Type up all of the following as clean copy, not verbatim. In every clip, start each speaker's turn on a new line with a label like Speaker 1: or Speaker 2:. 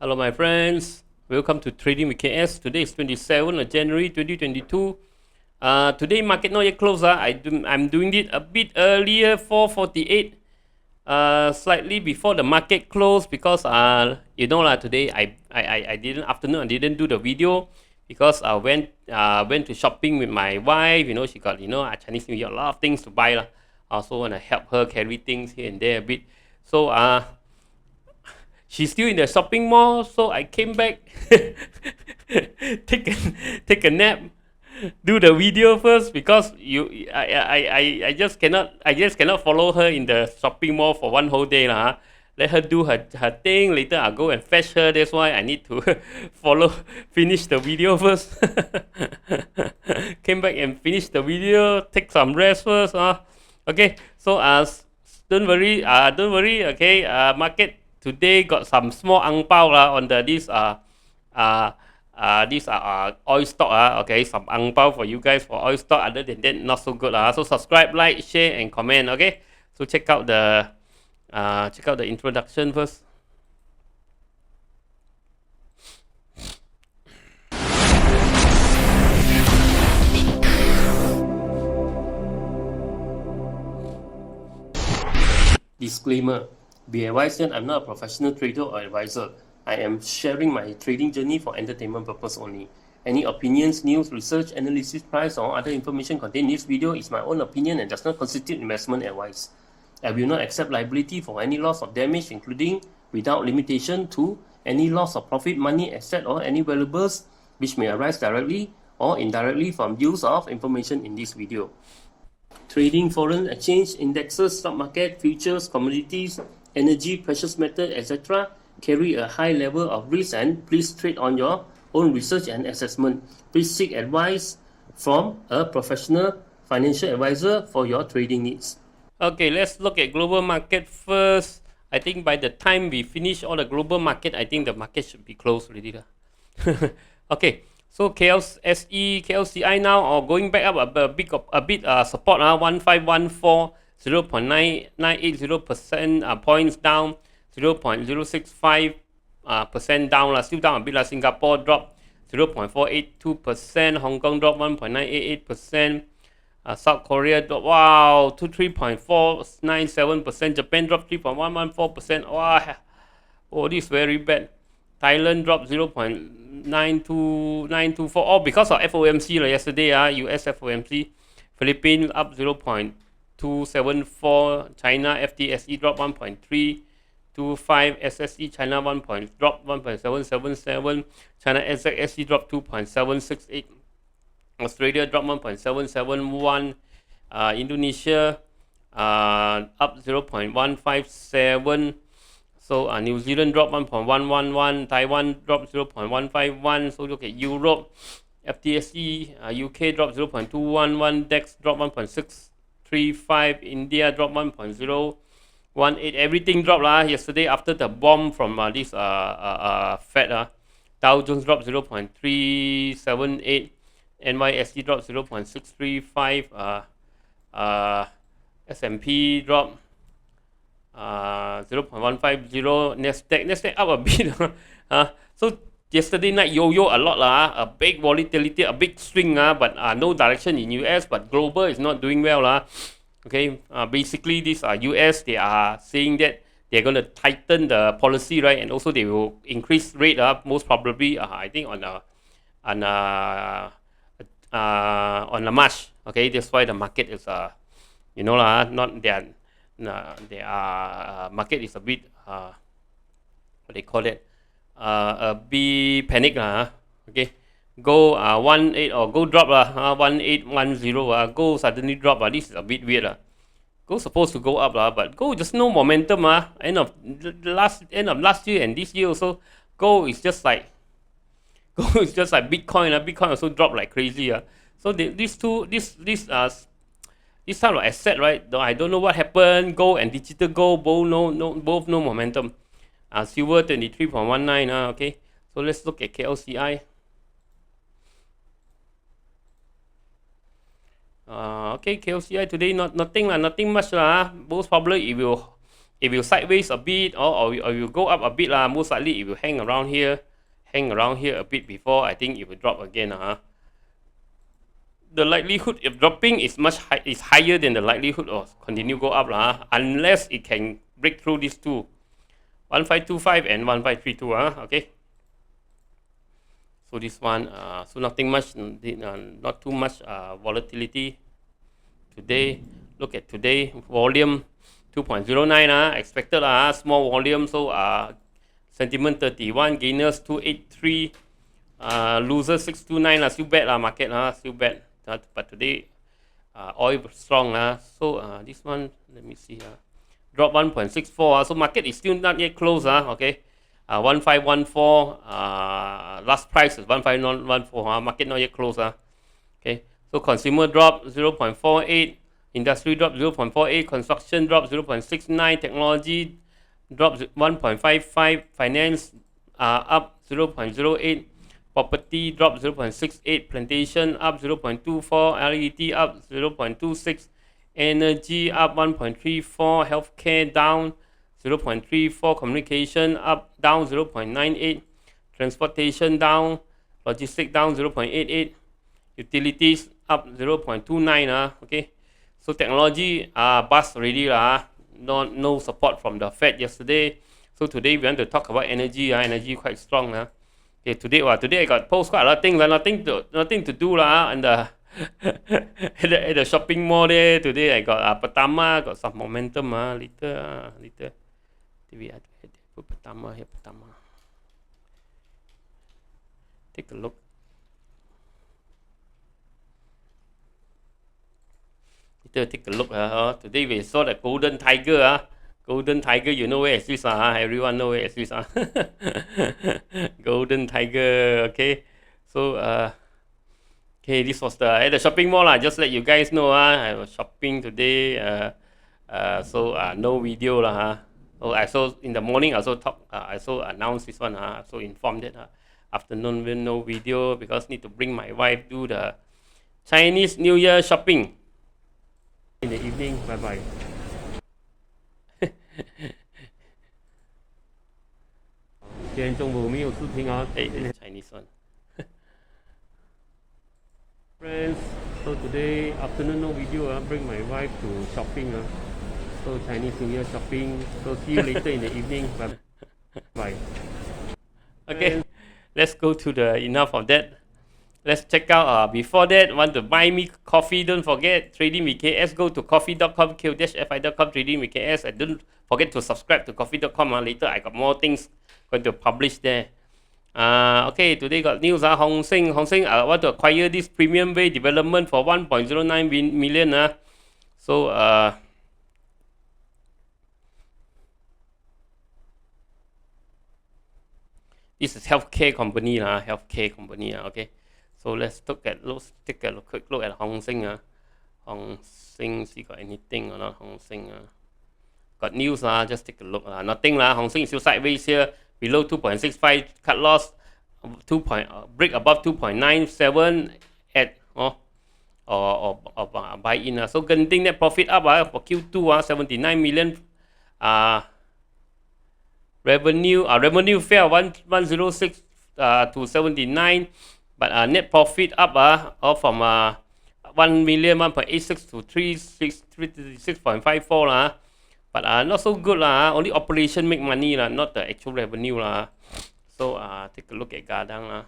Speaker 1: Hello my friends, welcome to Trading with KS. Today is 27th of January 2022. Today market not yet closed. I'm doing it a bit earlier, 4:48, slightly before the market closed because today I didn't afternoon I didn't do the video because I went to shopping with my wife. She got Chinese New Year, a lot of things to buy lah. I also want to help her carry things here and there a bit. So she's still in the shopping mall, so I came back, take a nap, do the video first because I just cannot follow her in the shopping mall for one whole day lah. Let her do her thing. Later I'll go and fetch her. That's why I need to finish the video first. Came back and finish the video. Take some rest first. Okay. So don't worry. Okay. Market today got some small ang pao on the this oil stock. Okay, some ang pao for you guys for oil stock. Other than that, not so good. So subscribe, like, share, and comment. Okay, so check out the introduction first. Disclaimer. Be advised that I'm not a professional trader or advisor. I am sharing my trading journey for entertainment purpose only. Any opinions, news, research, analysis, price, or other information contained in this video is my own opinion and does not constitute investment advice. I will not accept liability for any loss or damage, including, without limitation to, any loss of profit, money, asset, or any valuables which may arise directly or indirectly from use of information in this video. Trading foreign exchange, indexes, stock market, futures, commodities, energy, precious metal, etc. carry a high level of risk, and please trade on your own research and assessment. Please seek advice from a professional financial advisor for your trading needs. Okay, let's look at global market first. I think by the time we finish all the global market, I think the market should be closed already. Okay, so KLSE, KLCI now are going back up a bit support. 1514, 0.980% points down, 0.065% down. Still down a bit. Singapore dropped 0.482%, Hong Kong dropped 1.988%. South Korea dropped 3.497%. Japan dropped 3.114%. Wow, this is very bad. Thailand dropped 0.92924. All because of FOMC yesterday. US FOMC. Philippines up 0.274. China FTSE dropped 1.325. SSE China drop 1.777. China SXSE dropped 2.768. Australia dropped 1.771. Indonesia up 0.157. So New Zealand dropped 1.111. Taiwan dropped 0.151. So look at Europe. FTSE UK dropped 0.211. DAX dropped 1.635. India dropped 1.018. Everything dropped yesterday after the bomb from this Fed. Dow Jones dropped 0.378. NYSE dropped 0.635. S&P dropped 0.150. Nasdaq up a bit. So yesterday night yo-yo a lot a big volatility, a big swing but no direction in US, but global is not doing well Okay, basically this US, they are saying that they're going to tighten the policy, right, and also they will increase rate most probably I think on the March. Okay, that's why the market is not their market is a bit what they call it, a bit panic Okay, go 18 or go drop 1810 go suddenly drop this is a bit weird Go supposed to go up but gold just no momentum end of last year and this year also. Gold is just like Bitcoin. Bitcoin also dropped like crazy So this type of asset, right? I don't know what happened. Gold and digital gold both no momentum. Silver 23.19. Okay, so let's look at KLCI. Okay, KLCI today nothing much Most probably
Speaker 2: If you sideways a bit or you go up a bit, most likely it will hang around here a bit before I think it will drop again. The likelihood of dropping is is higher than the likelihood of continue go up unless it can break through these two, 1525 and 1532. Okay. So this one, so nothing much, not too much volatility today. Look at today volume 2.09 expected small volume. So sentiment 31, gainers 283, losers 629 still bad market still bad. But today oil strong so this one, let me see drop 1.64 so market is still not yet closed okay. 1514 last price is 1514 market not yet closed okay. So consumer drop 0.48, industry drop 0.48, construction drop 0.69, technology drop 1.55, finance up 0.08, property drop 0.68, plantation up 0.24, RET up 0.26, energy up 1.34, healthcare down 0.34, communication up down 0.98, transportation down, logistics down 0.88, utilities up 0.29 okay. So technology bust already no support from the Fed yesterday. So today we want to talk about energy. Energy quite strong okay. Today I got post quite a lot of things nothing to do and at the shopping mall there today I got Pertama got some momentum later we put Pertama here. Pertama, take a look. Take a look. Today we saw the golden tiger. Golden tiger, you know where is this? Everyone know where is this? Golden tiger. Okay. So okay, this was at the shopping mall. Just let you guys know. I was shopping today. So no video So I saw in the morning. I also announced this one. So informed that afternoon no video because need to bring my wife to the Chinese New Year shopping. In the evening, bye bye. Chinese one. Friends, so today afternoon no video. Bring my wife to shopping. So Chinese New Year shopping. So see you later in the evening. Bye bye. Okay, let's go to the enough of that. Let's check out, before that, want to buy me coffee, don't forget, Trading VKS, go to coffee.com, q-fi.com, Trading VKS, and don't forget to subscribe to coffee.com, later I got more things going to publish there. Okay, today got news, Hong Seng, want to acquire this Premium Way development for 1.09 million, so, this is healthcare company, okay. So let's take a quick look at Hong Seng. Hong Seng, see got anything or not? Hong Seng. Got news, just take a look. Nothing. Hong Seng is still sideways here, below 2.65, cut loss, break above 2.97 at or buy in. So Genting net profit up for Q2, 79 million. Revenue fell 106 to 79. But net profit up from 1 million 1.86 to 36.54 but not so good only operation make money not the actual revenue So take a look at Gadang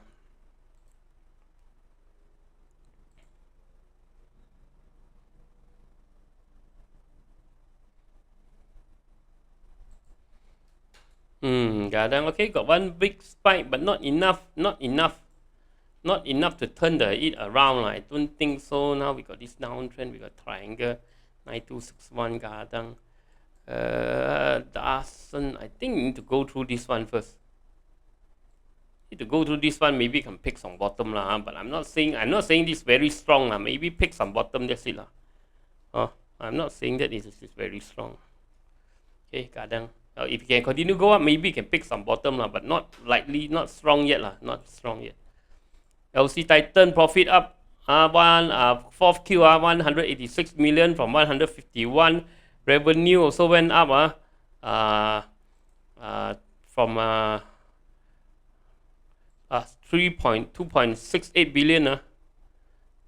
Speaker 2: Gadang, okay, got one big spike but not enough to turn it around. I don't think so. Now we got this downtrend, we got triangle 9261 Gadang. Doesn't, I think we need to go through this one first. Maybe can pick some bottom but I'm not saying this very strong maybe pick some bottom, that's it I'm not saying that this is very strong. Okay, Gadang. If you can continue go up, maybe you can pick some bottom but not likely, not strong yet LC Titan profit up fourth Q 186 million from 151. Revenue also went up from 2.68 billion,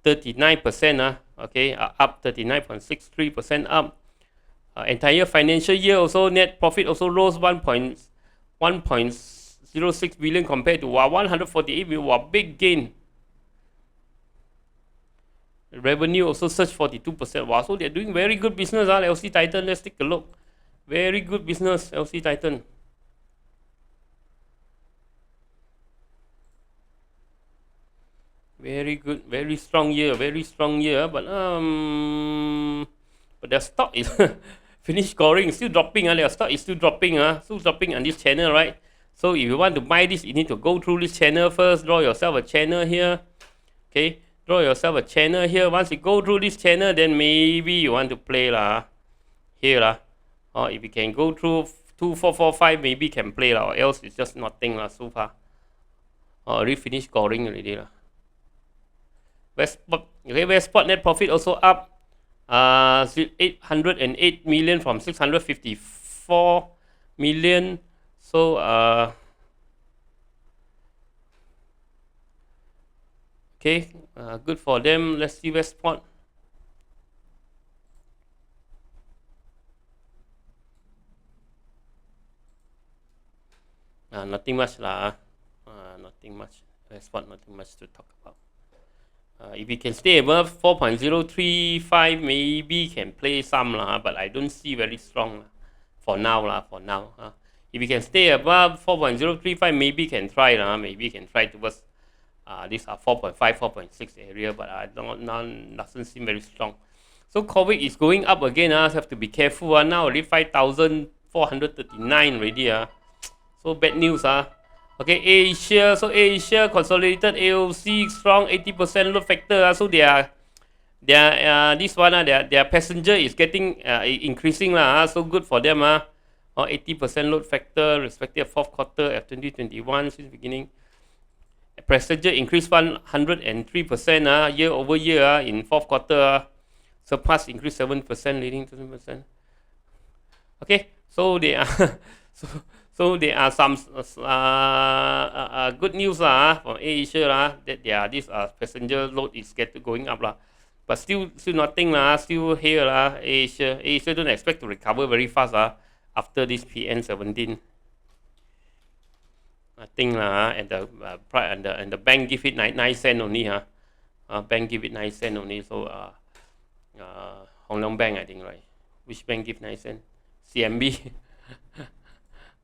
Speaker 2: 39%, okay, up 39.63% up. Entire financial year also net profit also rose 1.06 billion compared to 148 billion. Wow, big gain. Revenue also surged 42%. Wow, so they're doing very good business. LC Titan, let's take a look. Very good business, LC Titan. Very good, very strong year, but their stock is finished scoring, still dropping. Their stock is still dropping, still dropping on this channel, right? So if you want to buy this, you need to go through this channel first, draw yourself a channel here. Okay, draw yourself a channel here. Once you go through this channel, then maybe you want to play here. Or if you can go through 2445, maybe can play or else it's just nothing so far. Already finished scoring already. WESPORT, okay, WESPORT net profit also up 808 million from 654 million. So okay, good for them. Let's see WESPORT. Nothing much nothing much. WESPORT, nothing much to talk about. If you can stay above 4.035, maybe can play some but I don't see very strong for now If you can stay above 4.035, maybe can try maybe can try towards these are 4.5, 4.6 area, but doesn't seem very strong. So COVID is going up again. Have to be careful. Now already 5,439 already. So bad news. Okay, Asia. So Asia consolidated AOC strong 80% load factor. So their this one their passenger is getting increasing So good for them 80% load factor respective fourth quarter of 2021 since beginning. Passenger increased 103% year over year in fourth quarter. Surpass increased 7%, leading to 7%. Okay, so they are so there are some good news from Asia that this passenger load is going up but still nothing still here Asia don't expect to recover very fast after this PN17. Nothing and the bank give it 9 cents only bank give it 9 cents only. So Hong Leong Bank, I think, right? Which bank give 9 cents? CMB.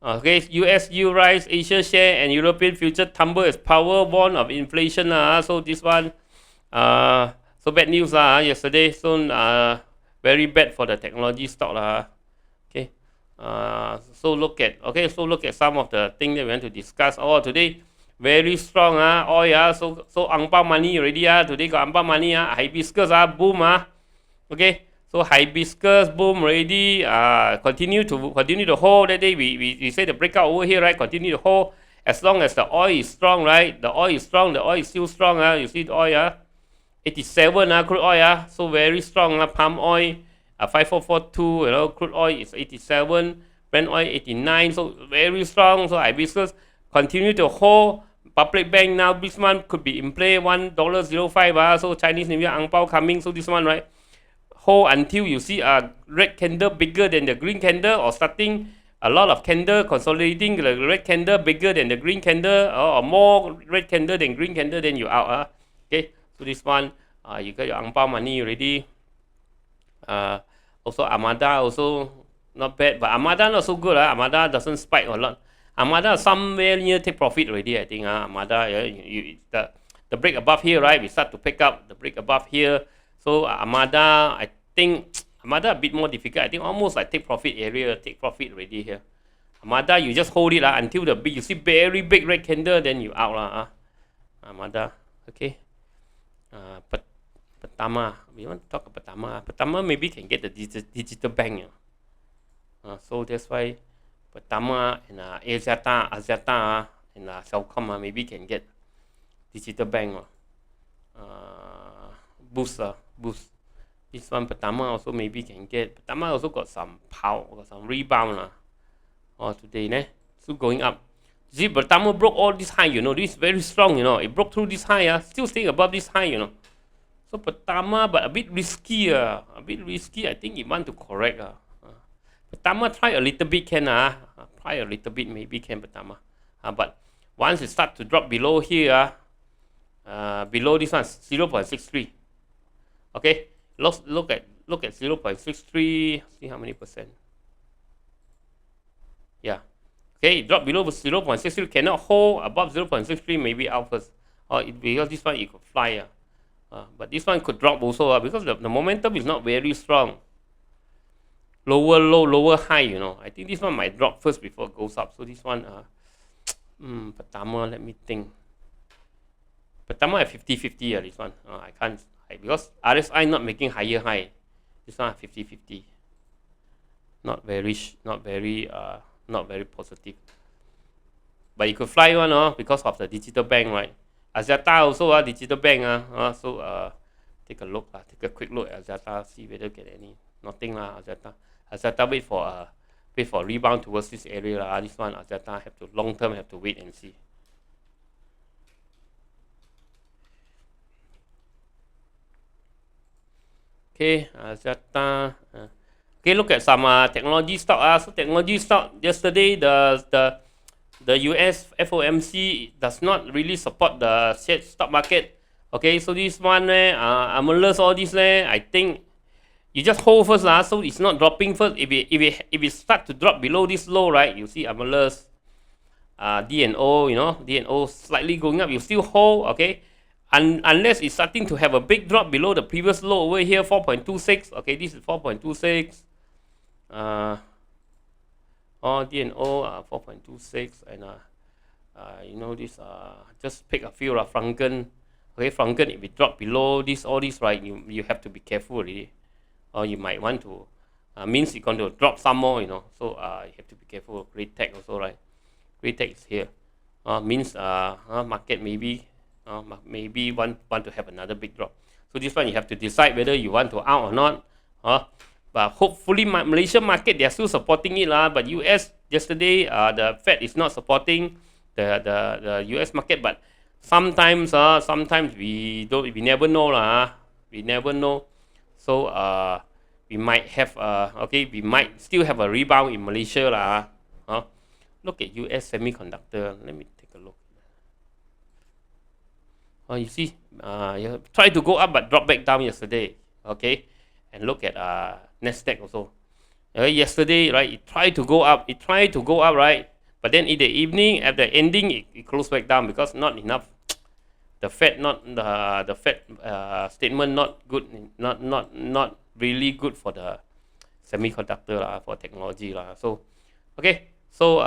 Speaker 2: Okay, USU rise, Asia share and European future tumble as power warn of inflation. So this one, so bad news yesterday. So very bad for the technology stock Okay, so look at some of the things that we want to discuss. Today very strong oil so ang pao money already today got ang pao money hibiscus boom Okay. So hibiscus boom already. Continue to hold. That day we say the breakout over here, right? Continue to hold as long as the oil is strong, right? The oil is strong. The oil is still strong. You see the oil 87 crude oil so very strong palm oil 5442. Crude oil is 87. Brent oil 89. So very strong. So hibiscus continue to hold. Public bank now this month could be in play $1.05. So Chinese New Year ang pao coming. So this one, right? Hold until you see a red candle bigger than the green candle, or starting a lot of candle consolidating the red candle bigger than the green candle, or more red candle than green candle, then you out. Okay, so this one you got your ang pao money already. Also Armada also not bad, but Armada not so good. Armada doesn't spike a lot. Armada somewhere near take profit already, I think. Armada, the break above here, right? We start to pick up the break above here. So Armada, I think Armada a bit more difficult. I think almost like take profit area, take profit already here. Armada, you just hold it until the big, you see very big red candle, then you out Armada, okay. Pertama, we want to talk about Pertama. Pertama maybe can get the digital bank. So that's why Pertama and AXIATA and Celcom maybe can get digital bank. Boost. This one Pertama also maybe can get. Pertama also got some power, got some rebound today, ne? Still going up. See, Pertama broke all this high, you know. This is very strong, you know. It broke through this high, still staying above this high, you know. So Pertama, but a bit risky, a bit risky. I think it want to correct. Pertama try a little bit can, try a little bit maybe can Pertama. But once it start to drop below here, below this one, 0.63. Okay, look at 0.63. See how many percent. Yeah. Okay, it dropped below 0.63, cannot hold above 0.63, maybe out first. Or because this one it could fly. But this one could drop also because the momentum is not very strong. Lower low, lower high, you know. I think this one might drop first before it goes up. So this one, Pertama, let me think. Pertama at 50-50, this one. I can't, because RSI not making higher high. This one 50-50. Not very positive. But you could fly one, because of the digital bank, right? AXIATA also, digital bank, so take a look, take a quick look at AXIATA, see whether get any. Nothing lah, AXIATA. AXIATA wait for rebound towards this area lah. This one AXIATA have to long term have to wait and see. Okay, AXIATA. Okay, look at some technology stock. So technology stock yesterday, the US FOMC does not really support the stock market. Okay, so this one, Amalus, all this, I think you just hold first, so it's not dropping first. If it start to drop below this low, right, you see Amalus, DNO, you know, DNO slightly going up, you still hold, okay, unless it's starting to have a big drop below the previous low over here, 4.26. Okay, this is 4.26. DNO 4.26, and you know this, just pick a few, Franken. Okay, Franken, if it drop below this, all this, right, you have to be careful already, or you might want to, means you're going to drop some more, you know, so you have to be careful. Great Tech also, right, Great Tech is here, means market maybe want to have another big drop. So this one you have to decide whether you want to out or not. But hopefully Malaysia market, they are still supporting it, but US yesterday, the Fed is not supporting the US market. But sometimes we never know, we never know. So we might have we might still have a rebound in Malaysia, Look at US semiconductor. Let me take a look. You see, you tried to go up but dropped back down yesterday. Okay, and look at Nasdaq also. Yesterday, right, it tried to go up, right, but then in the evening, at the ending, it closed back down because not enough. The Fed statement not good, not really good for the semiconductor, for technology, So okay, so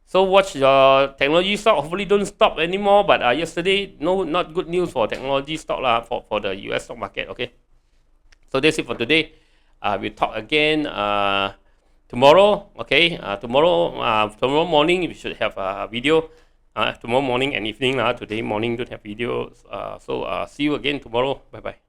Speaker 2: so watch your technology stock. Hopefully don't stop anymore. But yesterday, not good news for technology stock for the US stock market. Okay, so that's it for today. We'll talk again tomorrow. Okay, tomorrow morning we should have a video. Tomorrow morning and evening. Today morning don't have videos. So see you again tomorrow. Bye bye.